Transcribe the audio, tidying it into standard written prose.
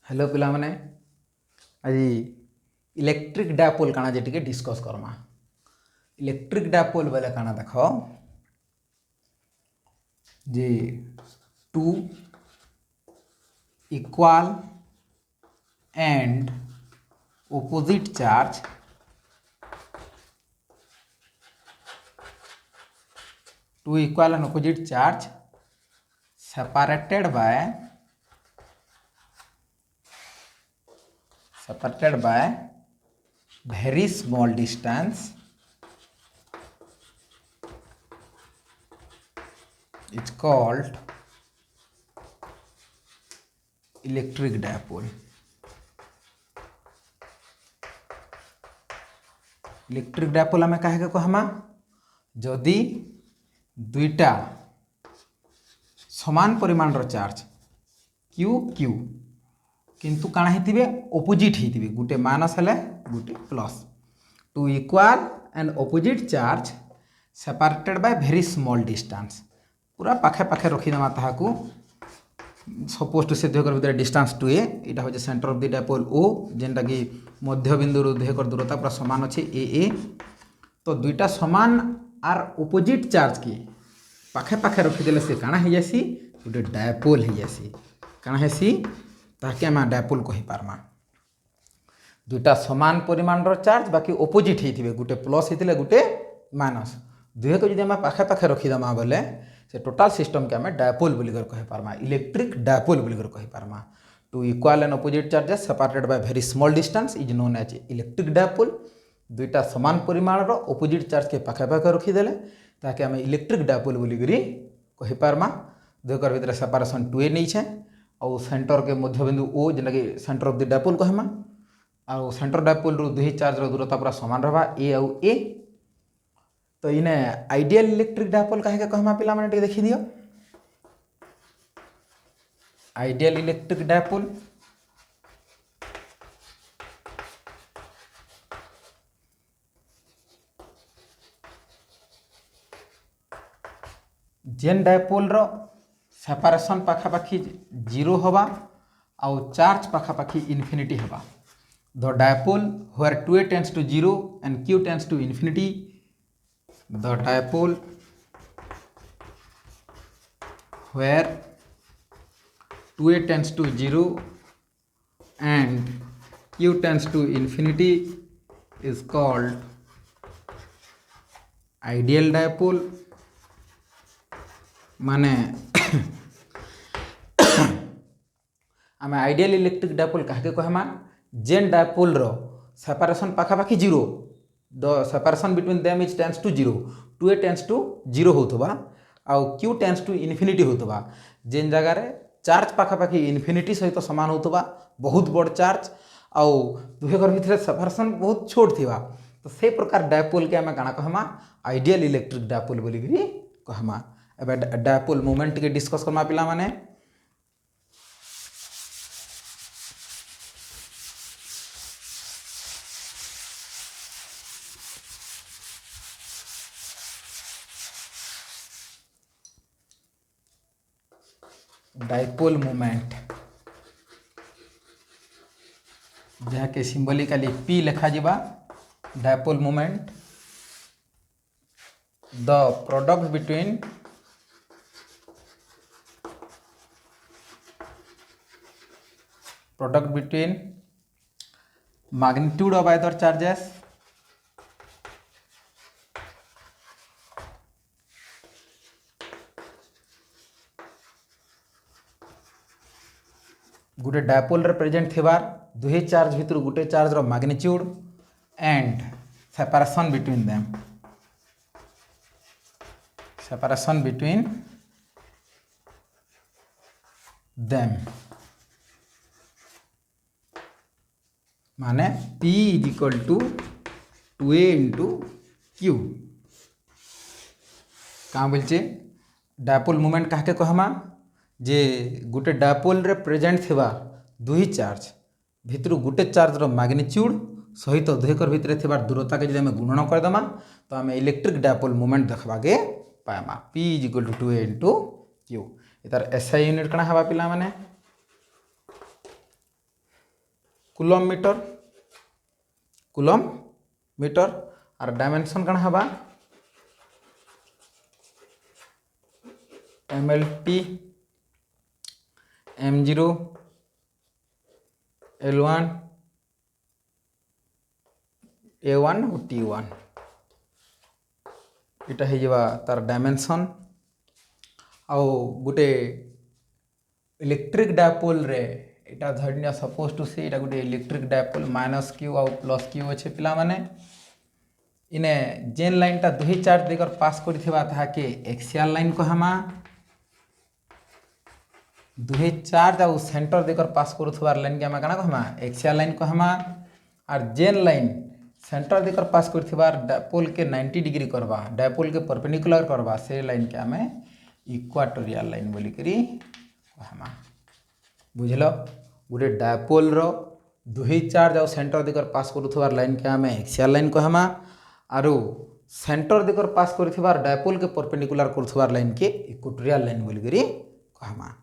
Hello पिला माने आज इलेक्ट्रिक डायपोल काना जे टिके डिस्कस करमा। इलेक्ट्रिक डायपोल बोले काना देख जे two equal and opposite charge two equal and opposite charge separated by very small distance is called electric dipole. Electric dipole आम कहे कहमा जदि दुईटा समान परिमाण चार्ज क्यू क्यू किंतु काना हिथिबे ऑपोजिट हिथिबे गुटे माइनस हेले गुटे plus two equal and opposite charge separated by very small distance पूरा पाखे पाखे रखीदेमा ताहाकू सपोज टू से दुहेकर भितर डिस्टेंस टू एटा हो सेंटर ऑफ द डायपोल ओ जेनटा कि मध्य बिंदु दुहेकर दूरता पूरा समान अच्छे ए तो दुईटा समान आर ऑपोजिट चार्ज की पाखे पाखे रखीदेले से काना हो जासी गोटे डायपोल हो जासी काना हेसी ताके आम डायपोल कहि पारमा। दुईटा समान परिमाण चार्ज बाकी ऑपोजिट होइथिबे गुटे प्लस होइथिले गुटे माइनस दुहे को जदि आम पाखे पाखे रखीदेमा बोले से टोटाल सिस्टम के आम डायपोल बोलिकर कहि पारमा इलेक्ट्रिक डायपोल बोलिकर कहि पारमा। Two equal and opposite charges separated by very small distance is known as electric dipole. दुईटा समान परिमाण ऑपोजिट चार्ज के पाखे पाखे रखीदेले ताकि आम इलेक्ट्रिक डायपोल बोलिकर कहि पारमा। दुहेकर भितर सेपारेसन 2a नहीं और सेंटर के मध्य बिंदु ओ जेना कि सेंटर ऑफ द डायपोल कहमा और सेंटर डायपोल रु दुही चार्ज दूरता पूरा समान रहा ए आउ ए तो इने आइडियल इलेक्ट्रिक डायपोल कहे कहमा पिला माने देखि दियो। आइडियल इलेक्ट्रिक डायपोल जेन डायपोल रो सेपरेशन पाखापाखी जीरो हवा और चार्ज पाखापाखी इन्फिनिटी हवा the dipole where 2a tends to 0 and q tends to infinity the dipole where 2a tends to 0 and q tends to infinity is called ideal dipole माने आम ideal electric dipole कहे कहमा जेन dipole रो separation पाखापाखी zero the separation between them is tends to 0 2a tends to 0 होथबा आउ q tends to infinity होथबा जेन जगह रे चार्ज पाखापाखी इन्फिनिटी सहित सामान होथबा बहुत बड़ चार्ज आउ दुहे घर भितर सेपरेशन बहुत छोट थिबा तो से प्रकार डायपोल के आम काना कहमा आइडियल इलेक्ट्रिक डायपोल बोली कहमा। एबे डायपोल मोमेंट के डिस्कस करमा पिला माने डायपोल मोमेंट जहाँ के सिंबलिकली पी लिखा जिबा dipole moment the product between magnitude of either charges गुटे डायपोल प्रेजेंट थिबार दुहे चार्ज भितर गुटे चार्ज रो magnitude and separation between them माने P is equal to 2a into q क्या बोलचे डायपोल मोमेंट कहे कहमा जे गुटे डायपोल रे प्रेजेंट थिबा दुही चार्ज भितर गुटे चार्ज रो मैग्नीट्यूड सहित दुहेकर भितर थिबा दूरता के जदि आम गुणन करदेमा तो आम इलेक्ट्रिक डायपोल मोमेंट देखबाके पाएमा P is equal to 2a into Q. इतार SI यूनिट कଣା हवा पिला माने कूलम मीटर और डायमेंशन कण हवा mlt m0 l1 a1 और t1 इटा है जवा तार डायमेंशन आउ गोटे इलेक्ट्रिक डायपोल रे इटा धरनिया सपोज टू से इटा गोटे इलेक्ट्रिक डायपोल -q आउ +q अच्छे पिला माने इने जेन लाइन टा दुही चार्ज देकर पास करिथिबा ताहा के एक्सियल लाइन कहमा दुहे चार्ज आउ सेंटर देकर पास करुथबार लाइन के हमें काना कहमा एक्सियल लाइन कहमा और जेन लाइन सेंटर देकर पास करुथबार डायपोल के 90 डिग्री करवा डायपोल के परपेंडिकुलर करवा से लाइन के हमें इक्वाटोरियल लाइन बोली करी कहमा बुझलो गोटे डायपोल रो दुहे चार्ज आउ सेंटर देकर पास करुथबार लाइन के हमें एक्सियल लाइन कहमा आरो सेंटर देकर पास करुथबार डायपोल के परपेंडिकुलर करुथबार लाइन के इक्वाटोरियल लाइन बोली करी कहमा।